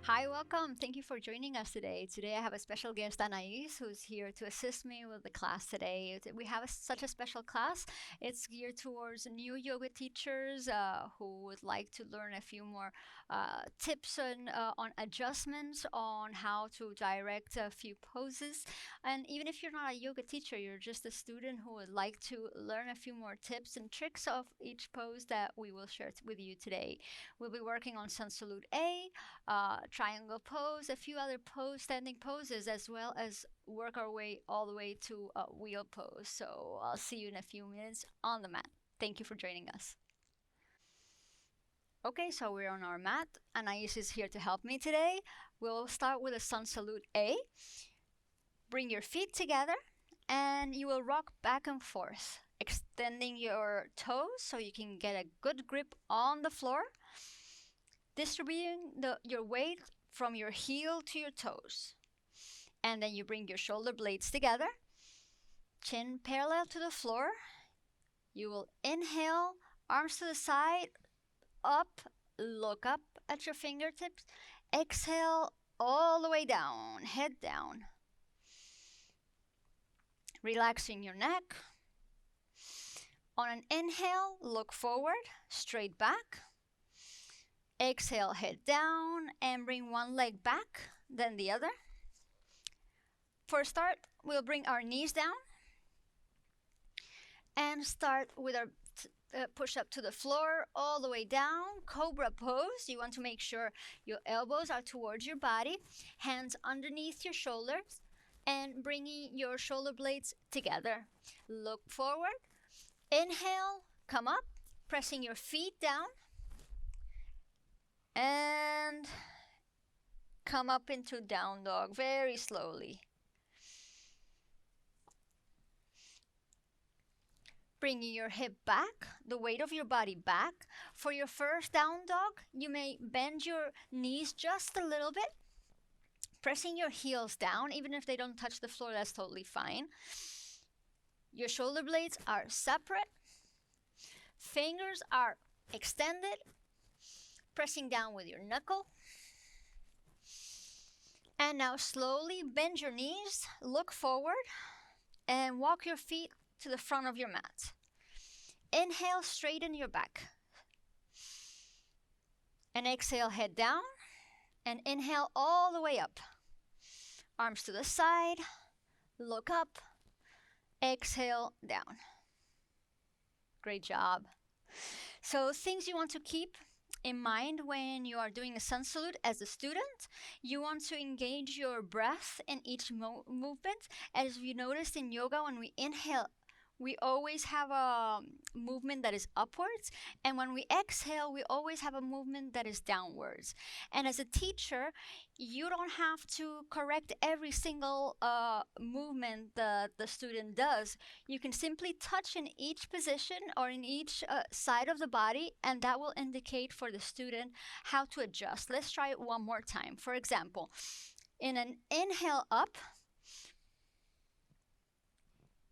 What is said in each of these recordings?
Hi, welcome. Thank you for joining us today. Today I have a special guest, Anais, who's here to assist me with the class today. We have such a special class. It's geared towards new yoga teachers who would like to learn a few more tips on adjustments, on how to direct a few poses. And even if you're not a yoga teacher, you're just a student who would like to learn a few more tips and tricks of each pose that we will share with you today. We'll be working on Sun Salute A, triangle pose, a few other standing poses, as well as work our way all the way to a wheel pose. So I'll see you in a few minutes on the mat. Thank you for joining us. Okay, so we're on our mat. Anais is here to help me today. We'll start with a Sun Salute A. Bring your feet together and you will rock back and forth, extending your toes so you can get a good grip on the floor, distributing your weight from your heel to your toes. And then you bring your shoulder blades together, chin parallel to the floor. You will inhale, arms to the side, up, look up at your fingertips. Exhale all the way down, head down. Relaxing your neck. On an inhale, look forward, straight back. Exhale, head down and bring one leg back, then the other. For a start, we'll bring our knees down and start with our push up to the floor all the way down. Cobra pose. You want to make sure your elbows are towards your body, hands underneath your shoulders, and bringing your shoulder blades together. Look forward. Inhale, come up, pressing your feet down, and come up into down dog very slowly. Bringing your hip back, the weight of your body back. For your first down dog, you may bend your knees just a little bit, pressing your heels down. Even if they don't touch the floor, that's totally fine. Your shoulder blades are separate. Fingers are extended, pressing down with your knuckle. And now slowly bend your knees, look forward, and walk your feet to the front of your mat. Inhale, straighten your back. And exhale, head down. And inhale all the way up. Arms to the side, look up, exhale, down. Great job. So things you want to keep in mind when you are doing a sun salute as a student, you want to engage your breath in each movement. As you noticed in yoga, when we inhale, we always have a movement that is upwards, and when we exhale, we always have a movement that is downwards. And as a teacher, you don't have to correct every single movement that the student does. You can simply touch in each position or in each side of the body, and that will indicate for the student how to adjust. Let's try it one more time. For example, in an inhale up,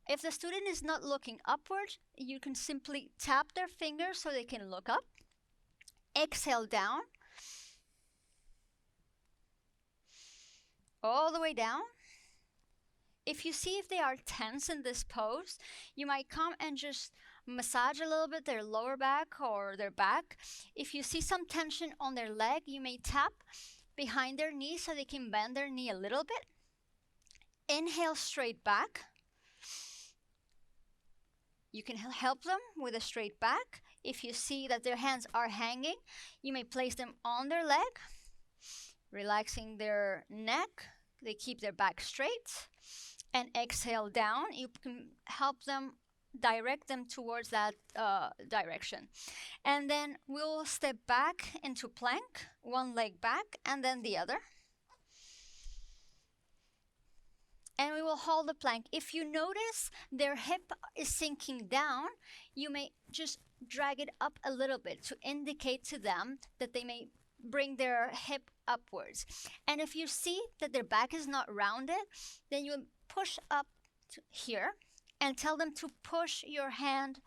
if the student is not looking upward, you can simply tap their fingers so they can look up. Exhale down. All the way down. If you see if they are tense in this pose, you might come and just massage a little bit their lower back or their back. If you see some tension on their leg, you may tap behind their knee so they can bend their knee a little bit. Inhale straight back. You can help them with a straight back. If you see that their hands are hanging, you may place them on their leg, relaxing their neck. They keep their back straight. And exhale down. You can help them, direct them towards that direction. And then we'll step back into plank, one leg back, and then the other. And we will hold the plank. If you notice their hip is sinking down, you may just drag it up a little bit to indicate to them that they may bring their hip upwards. And if you see that their back is not rounded, then you push up to here and tell them to push your hand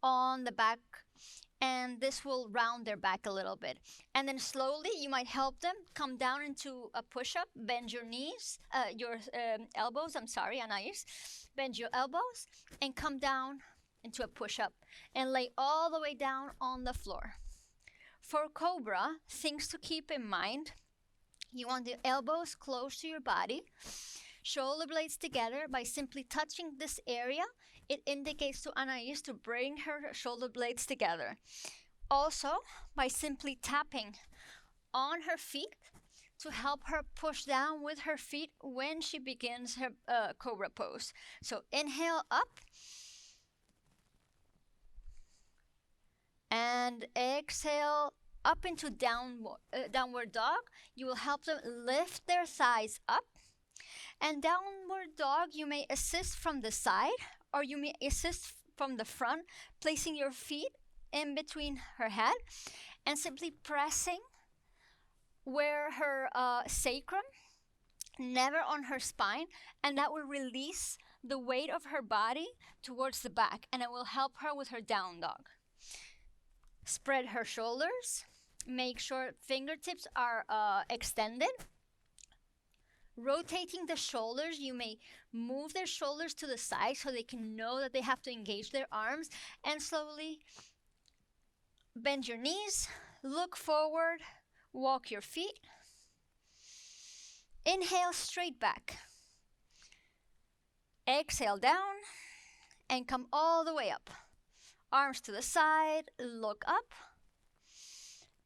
on the back and this will round their back a little bit. And then slowly you might help them come down into a push-up. Bend your knees, your elbows, I'm sorry, Anais. Bend your elbows and come down into a push-up and lay all the way down on the floor. For Cobra, things to keep in mind: you want the elbows close to your body, shoulder blades together. By simply touching this area, it indicates to Anais to bring her shoulder blades together. Also, by simply tapping on her feet to help her push down with her feet when she begins her Cobra pose. So inhale up and exhale up into downward dog. You will help them lift their thighs up. And downward dog, you may assist from the side or you may assist from the front, placing your feet in between her head and simply pressing where her sacrum, never on her spine, and that will release the weight of her body towards the back, and it will help her with her down dog. Spread her shoulders. Make sure fingertips are extended. Rotating the shoulders, you may move their shoulders to the side so they can know that they have to engage their arms, and slowly bend your knees, look forward, walk your feet. Inhale, straight back. Exhale down and come all the way up. Arms to the side, look up,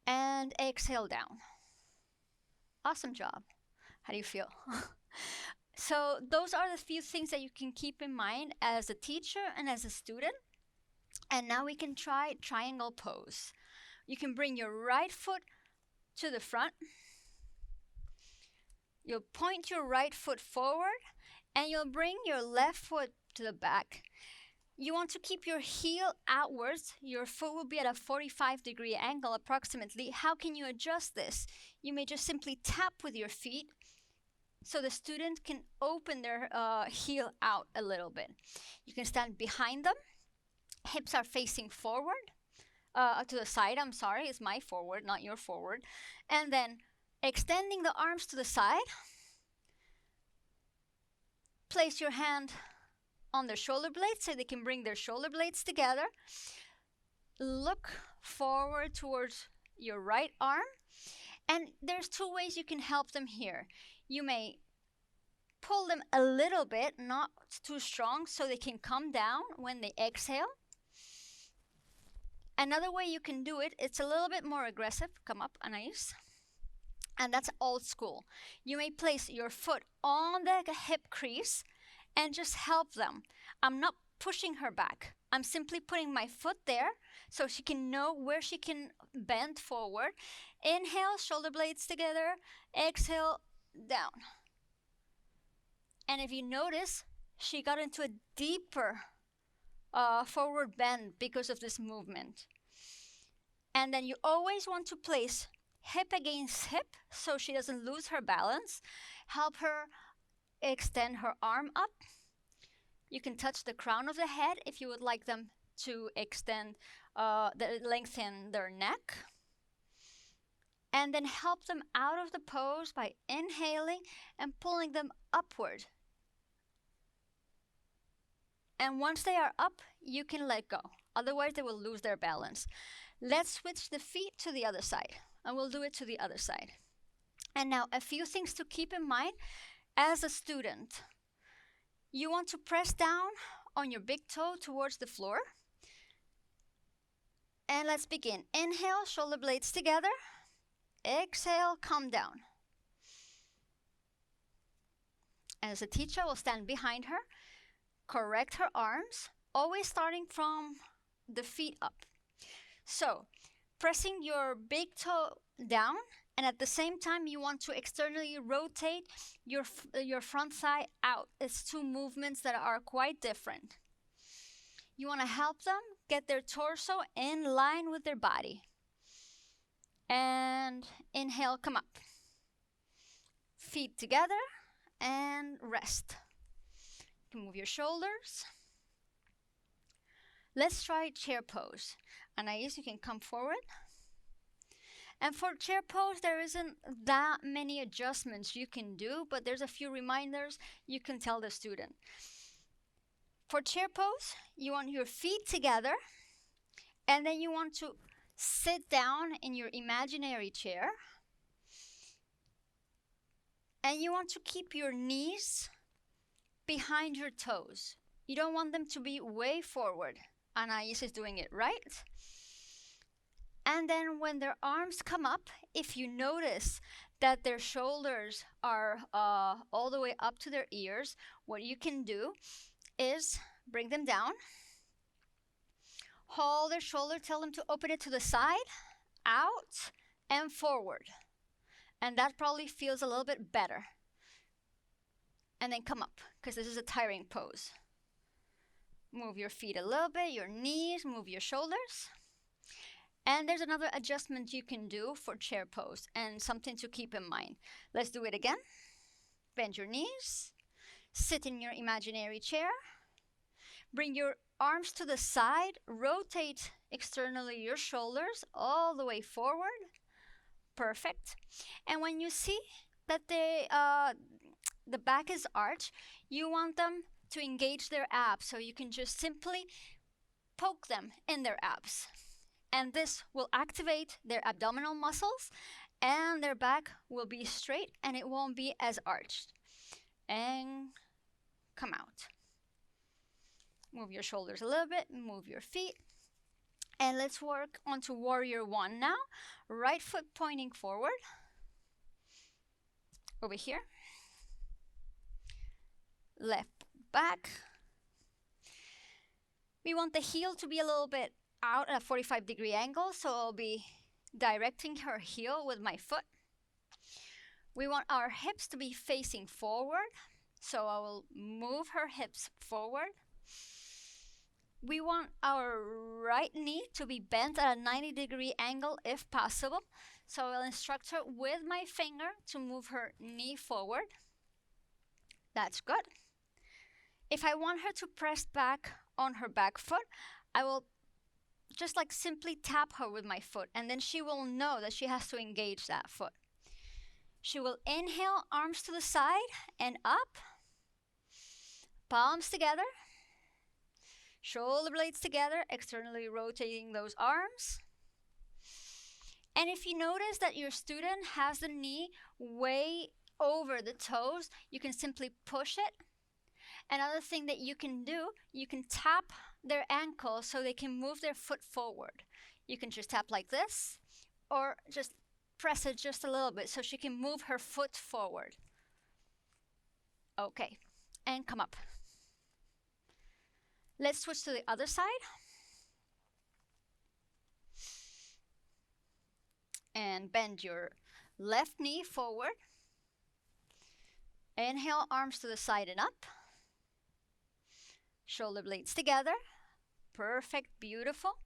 and exhale down. Awesome job. How do you feel? So those are the few things that you can keep in mind as a teacher and as a student. And now we can try triangle pose. You can bring your right foot to the front. You'll point your right foot forward and you'll bring your left foot to the back. You want to keep your heel outwards. Your foot will be at a 45-degree angle approximately. How can you adjust this? You may just simply tap with your feet so the student can open their heel out a little bit. You can stand behind them. Hips are facing forward, to the side, I'm sorry, it's my forward, not your forward. And then extending the arms to the side. Place your hand on their shoulder blades so they can bring their shoulder blades together. Look forward towards your right arm. And there's two ways you can help them here. You may pull them a little bit, not too strong, so they can come down when they exhale. Another way you can do it, it's a little bit more aggressive. Come up, Anais. And that's old school. You may place your foot on the hip crease and just help them. I'm not pushing her back. I'm simply putting my foot there so she can know where she can bend forward. Inhale, shoulder blades together. Exhale, down. And if you notice, she got into a deeper forward bend because of this movement. And then you always want to place hip against hip so she doesn't lose her balance. Help her extend her arm up. You can touch the crown of the head if you would like them to extend, lengthen their neck. And then help them out of the pose by inhaling and pulling them upward. And once they are up, you can let go. Otherwise, they will lose their balance. Let's switch the feet to the other side, and we'll do it to the other side. And now, a few things to keep in mind as a student. You want to press down on your big toe towards the floor. And let's begin. Inhale, shoulder blades together. Exhale, come down. As a teacher, we'll stand behind her. Correct her arms, always starting from the feet up. So, pressing your big toe down, and at the same time, you want to externally rotate your front thigh out. It's two movements that are quite different. You want to help them get their torso in line with their body. And inhale, come up. Feet together and rest. You can move your shoulders. Let's try chair pose. Anais, you can come forward. And for chair pose, there isn't that many adjustments you can do, but there's a few reminders you can tell the student. For chair pose, you want your feet together, and then you want to sit down in your imaginary chair. And you want to keep your knees behind your toes. You don't want them to be way forward. Anais is doing it right. And then when their arms come up, if you notice that their shoulders are all the way up to their ears, what you can do is bring them down, hold their shoulder, tell them to open it to the side, out, and forward. And that probably feels a little bit better. And then come up, because this is a tiring pose. Move your feet a little bit, your knees, move your shoulders. And there's another adjustment you can do for chair pose, and something to keep in mind. Let's do it again. Bend your knees, sit in your imaginary chair, bring your arms to the side, rotate externally your shoulders all the way forward. Perfect. And when you see that the back is arched, you want them to engage their abs, so you can just simply poke them in their abs. And this will activate their abdominal muscles, and their back will be straight and it won't be as arched. And come out. Move your shoulders a little bit, move your feet. And let's work onto warrior one now. Right foot pointing forward. Over here. Left back. We want the heel to be a little bit out at a 45-degree angle, so I'll be directing her heel with my foot. We want our hips to be facing forward, so I will move her hips forward. We want our right knee to be bent at a 90-degree angle if possible, so I'll instruct her with my finger to move her knee forward. That's good. If I want her to press back on her back foot, I will just like simply tap her with my foot, and then she will know that she has to engage that foot. She will inhale, arms to the side and up, palms together, shoulder blades together, externally rotating those arms. And if you notice that your student has the knee way over the toes, you can simply push it. Another thing that you can do, you can tap their ankle so they can move their foot forward. You can just tap like this, or just press it just a little bit so she can move her foot forward. Okay, and come up. Let's switch to the other side. And bend your left knee forward. Inhale, arms to the side and up. Shoulder blades together. Perfect, beautiful.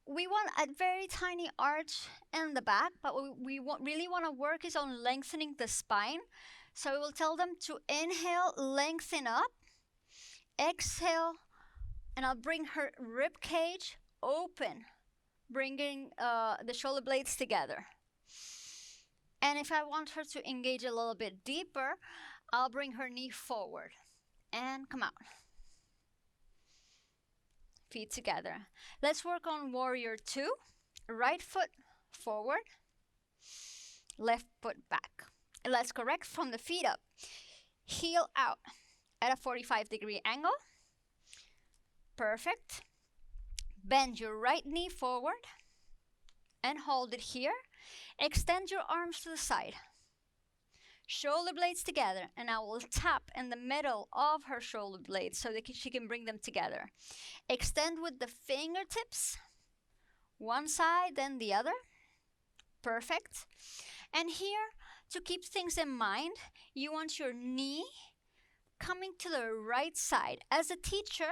We want a very tiny arch in the back, but what we really want to work is on lengthening the spine. So we will tell them to inhale, lengthen up. Exhale, and I'll bring her rib cage open, bringing the shoulder blades together. And if I want her to engage a little bit deeper, I'll bring her knee forward and come out. Feet together. Let's work on warrior two. Right foot forward, left foot back. Let's correct from the feet up. Heel out at a 45-degree angle. Perfect. Bend your right knee forward and hold it here. Extend your arms to the side. Shoulder blades together, and I will tap in the middle of her shoulder blades so that she can bring them together. Extend with the fingertips, one side, then the other. Perfect. And here, to keep things in mind, you want your knee coming to the right side. As a teacher,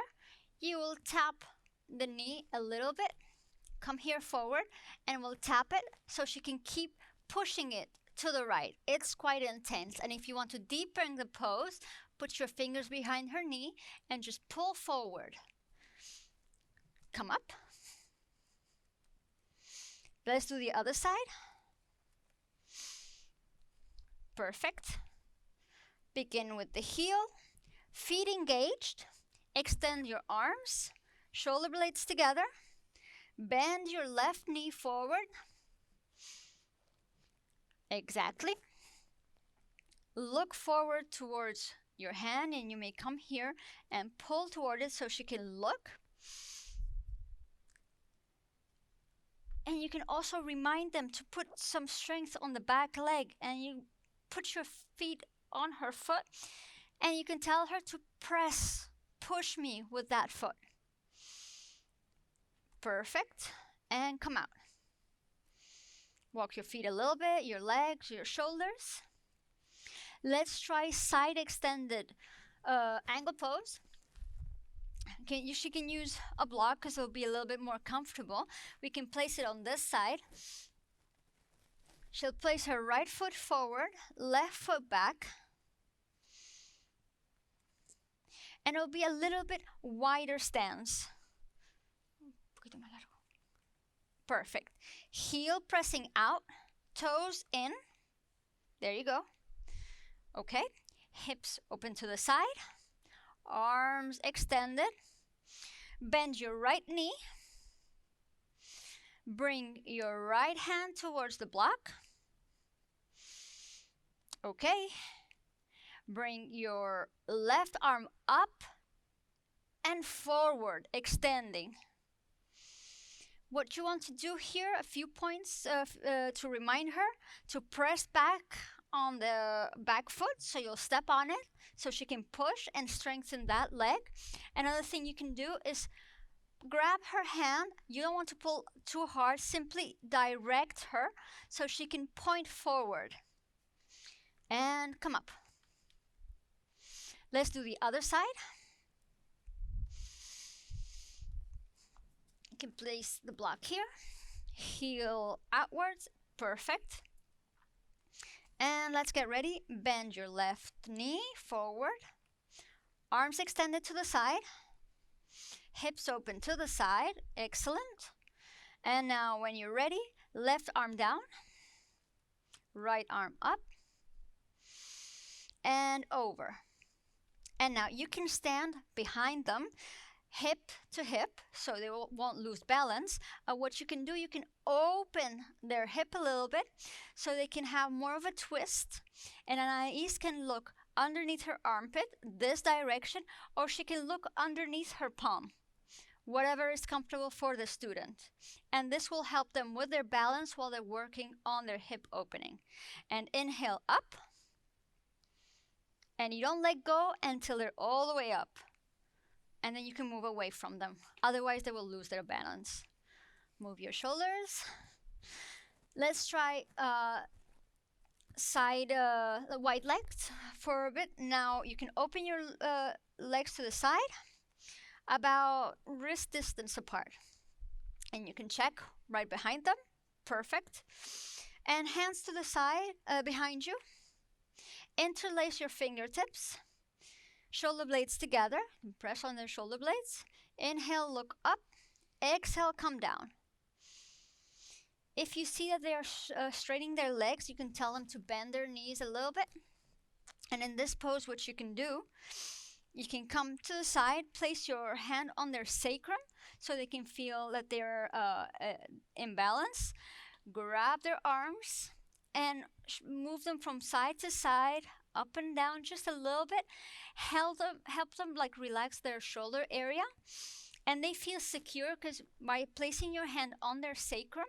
you will tap the knee a little bit, come here forward, and we'll tap it so she can keep pushing it to the right. It's quite intense, and if you want to deepen the pose, put your fingers behind her knee and just pull forward. come up. Let's do the other side. Perfect. Begin with the heel, feet engaged. Extend your arms, shoulder blades together. Bend your left knee forward. Exactly. Look forward towards your hand, and you may come here and pull toward it so she can look. And you can also remind them to put some strength on the back leg, and you put your feet on her foot, and you can tell her to press, push me with that foot. Perfect. And come out. Walk your feet a little bit, your legs, your shoulders. Let's try side extended angle pose. She can use a block because it'll be a little bit more comfortable. We can place it on this side. She'll place her right foot forward, left foot back. And it'll be a little bit wider stance. Perfect. Heel pressing out, toes in. There you go. Okay. Hips open to the side. Arms extended. Bend your right knee. Bring your right hand towards the block. Okay. Bring your left arm up and forward, extending. What you want to do here, a few points to remind her to press back on the back foot, so you'll step on it so she can push and strengthen that leg. Another thing you can do is grab her hand. You don't want to pull too hard, simply direct her so she can point forward and come up. Let's do the other side. You can place the block here, heel outwards, perfect. And let's get ready. Bend your left knee forward, arms extended to the side, hips open to the side, excellent. And now when you're ready, left arm down, right arm up, and over. And now you can stand behind them, hip to hip, so they won't lose balance. What you can do, you can open their hip a little bit so they can have more of a twist. And Anais can look underneath her armpit, this direction, or she can look underneath her palm, whatever is comfortable for the student. And this will help them with their balance while they're working on their hip opening. And inhale up. And you don't let go until they're all the way up. And then you can move away from them. Otherwise, they will lose their balance. Move your shoulders. Let's try side wide legs for a bit. Now you can open your legs to the side, about wrist distance apart. And you can check right behind them. Perfect. And hands to the side behind you. Interlace your fingertips. Shoulder blades together. Press on their shoulder blades. Inhale, look up. Exhale, come down. If you see that they are straightening their legs, you can tell them to bend their knees a little bit. And in this pose, what you can do, you can come to the side, place your hand on their sacrum so they can feel that they're in balance. Grab their arms and move them from side to side, up and down just a little bit. Help them like relax their shoulder area, and they feel secure because by placing your hand on their sacrum,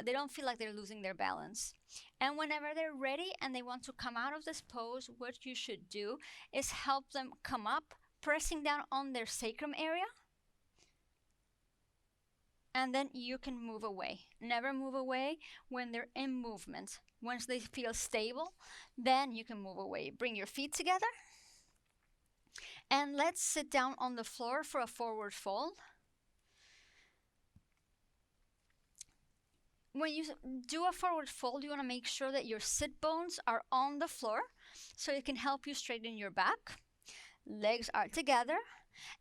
they don't feel like they're losing their balance. And whenever they're ready and they want to come out of this pose, what you should do is help them come up, pressing down on their sacrum area. And then you can move away. Never move away when they're in movement. Once they feel stable, then you can move away. Bring your feet together. And let's sit down on the floor for a forward fold. When you do a forward fold, you want to make sure that your sit bones are on the floor so it can help you straighten your back. Legs are together.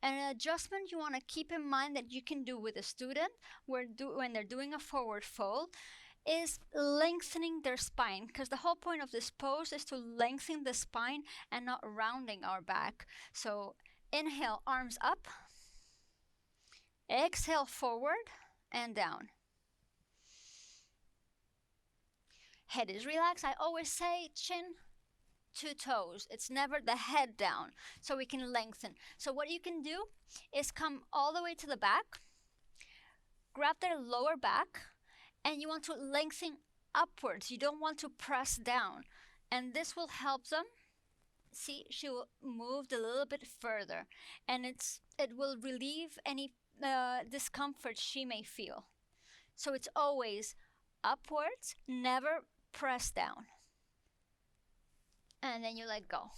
And an adjustment you want to keep in mind that you can do with a student when they're doing a forward fold is lengthening their spine, because the whole point of this pose is to lengthen the spine and not rounding our back. So inhale, arms up. Exhale, forward and down. Head is relaxed. I always say chin to toes. It's never the head down, so we can lengthen. So what you can do is come all the way to the back, grab their lower back, and you want to lengthen upwards. You don't want to press down. And this will help them. See, she will move a little bit further, and it will relieve any discomfort she may feel. So it's always upwards, never press down. And then you let go.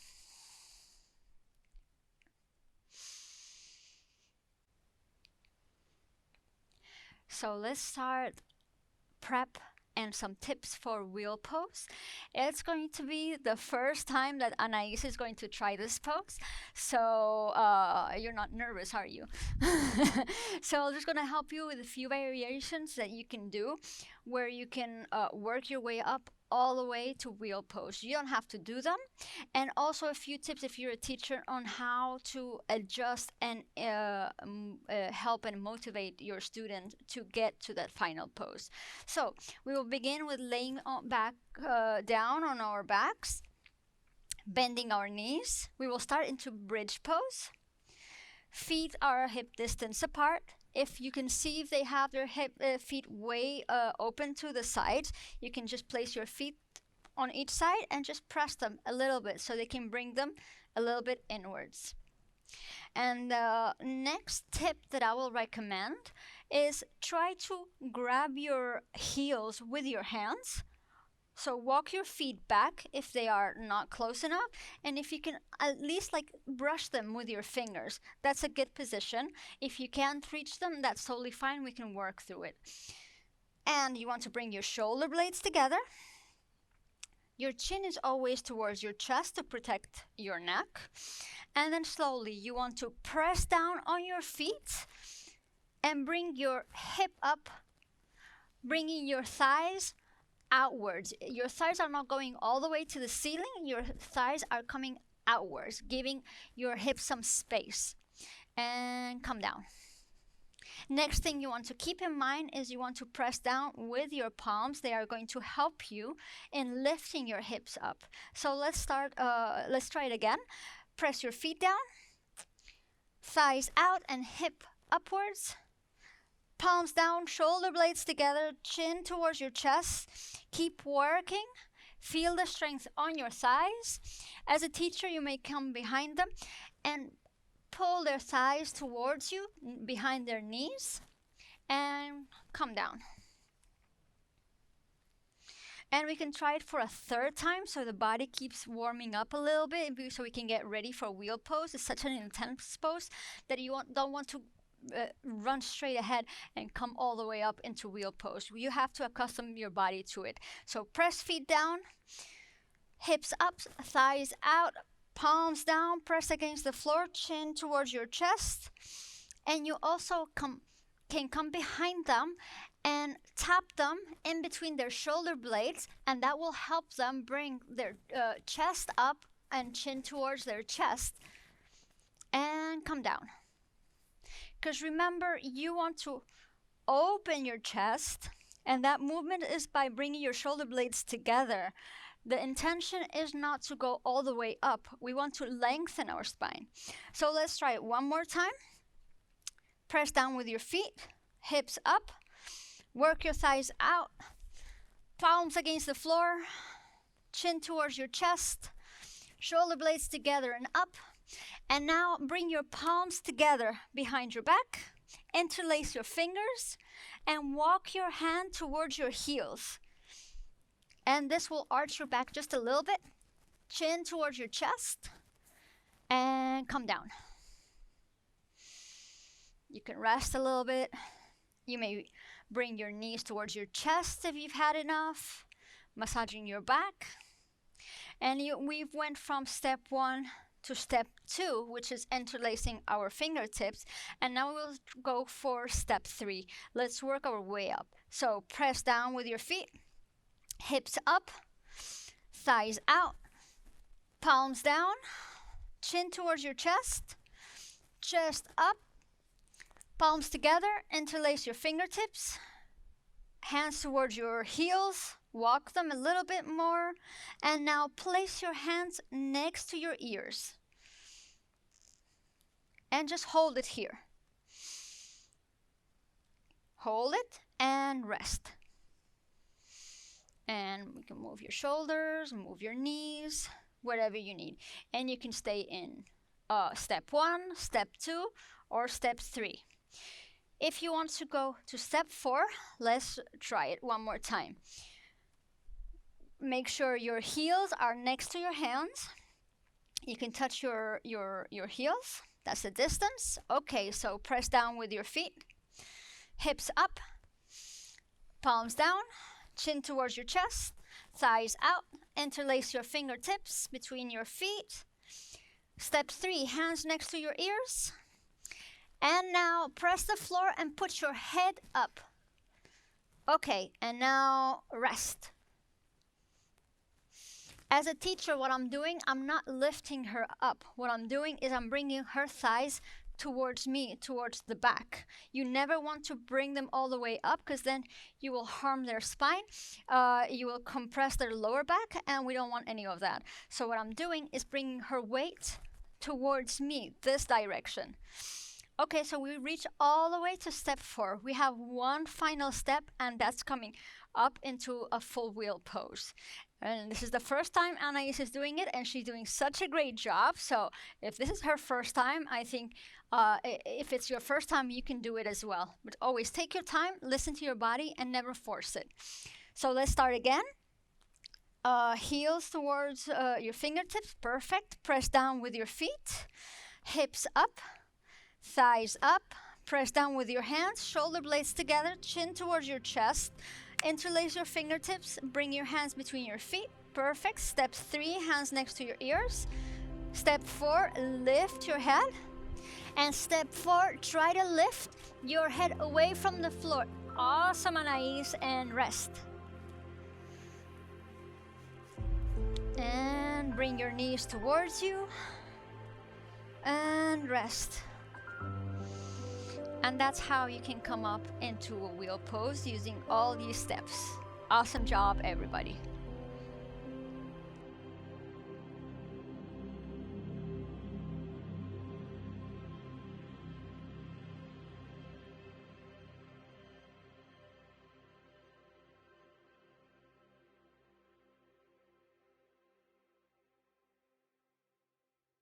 So let's start prep and some tips for wheel pose. It's going to be the first time that Anais is going to try this pose. So you're not nervous, are you? So I'm just going to help you with a few variations that you can do where you can work your way up all the way to wheel pose. You don't have to do them. And also a few tips if you're a teacher on how to adjust and help and motivate your student to get to that final pose. So we will begin with laying back down on our backs, bending our knees. We will start into bridge pose. Feet are hip distance apart. If you can see if they have their feet way open to the sides, you can just place your feet on each side and just press them a little bit so they can bring them a little bit inwards. And the next tip that I will recommend is try to grab your heels with your hands. So walk your feet back if they are not close enough, and if you can at least like brush them with your fingers, that's a good position. If you can't reach them, that's totally fine. We can work through it. And you want to bring your shoulder blades together. Your chin is always towards your chest to protect your neck. And then slowly you want to press down on your feet and bring your hip up, bringing your thighs outwards. Your thighs are not going all the way to the ceiling. Your thighs are coming outwards, giving your hips some space. And come down. Next thing you want to keep in mind is you want to press down with your palms. They are going to help you in lifting your hips up. So let's try it again. Press your feet down, thighs out and hip upwards. Palms down, shoulder blades together, chin towards your chest. Keep working. Feel the strength on your thighs. As a teacher, you may come behind them and pull their thighs towards you, behind their knees, and come down. And we can try it for a third time so the body keeps warming up a little bit so we can get ready for wheel pose. It's such an intense pose that you don't want to run straight ahead and come all the way up into wheel pose. You have to accustom your body to it. So press feet down, hips up, thighs out, palms down, press against the floor, chin towards your chest. And you also can come behind them and tap them in between their shoulder blades, and that will help them bring their chest up and chin towards their chest and come down. Because remember, you want to open your chest, and that movement is by bringing your shoulder blades together. The intention is not to go all the way up. We want to lengthen our spine. So let's try it one more time. Press down with your feet, hips up, work your thighs out, palms against the floor, chin towards your chest, shoulder blades together and up. And now bring your palms together behind your back, interlace your fingers, and walk your hand towards your heels. And this will arch your back just a little bit, chin towards your chest, and come down. You can rest a little bit. You may bring your knees towards your chest if you've had enough, massaging your back. And we've went from step 1 to step 2, which is interlacing our fingertips. And now we'll go for step 3. Let's work our way up. So press down with your feet, hips up, thighs out, palms down, chin towards your chest, chest up, palms together, interlace your fingertips, hands towards your heels, walk them a little bit more, and now place your hands next to your ears. And just hold it here. Hold it and rest. And we can move your shoulders, move your knees, whatever you need. And you can stay in step 1, step 2, or step 3. If you want to go to step 4, let's try it one more time. Make sure your heels are next to your hands. You can touch your heels. That's the distance. Okay, so press down with your feet. Hips up, palms down, chin towards your chest, thighs out. Interlace your fingertips between your feet. Step 3, hands next to your ears. And now press the floor and put your head up. Okay, and now rest. As a teacher, what I'm doing, I'm not lifting her up. What I'm doing is I'm bringing her thighs towards me, towards the back. You never want to bring them all the way up because then you will harm their spine. You will compress their lower back, and we don't want any of that. So what I'm doing is bringing her weight towards me, this direction. Okay, so we reach all the way to step 4. We have one final step, and that's coming up into a full wheel pose. And this is the first time Anais is doing it, and she's doing such a great job. So if this is her first time, I think if it's your first time, you can do it as well. But always take your time, listen to your body, and never force it. So let's start again. Heels towards your fingertips, perfect. Press down with your feet, hips up. Thighs up, press down with your hands, shoulder blades together, chin towards your chest. Interlace your fingertips, bring your hands between your feet. Perfect. Step 3, hands next to your ears. Step 4, lift your head. And step 4, try to lift your head away from the floor. Awesome, Anais, and rest. And bring your knees towards you. And rest. And that's how you can come up into a wheel pose using all these steps. Awesome job, everybody.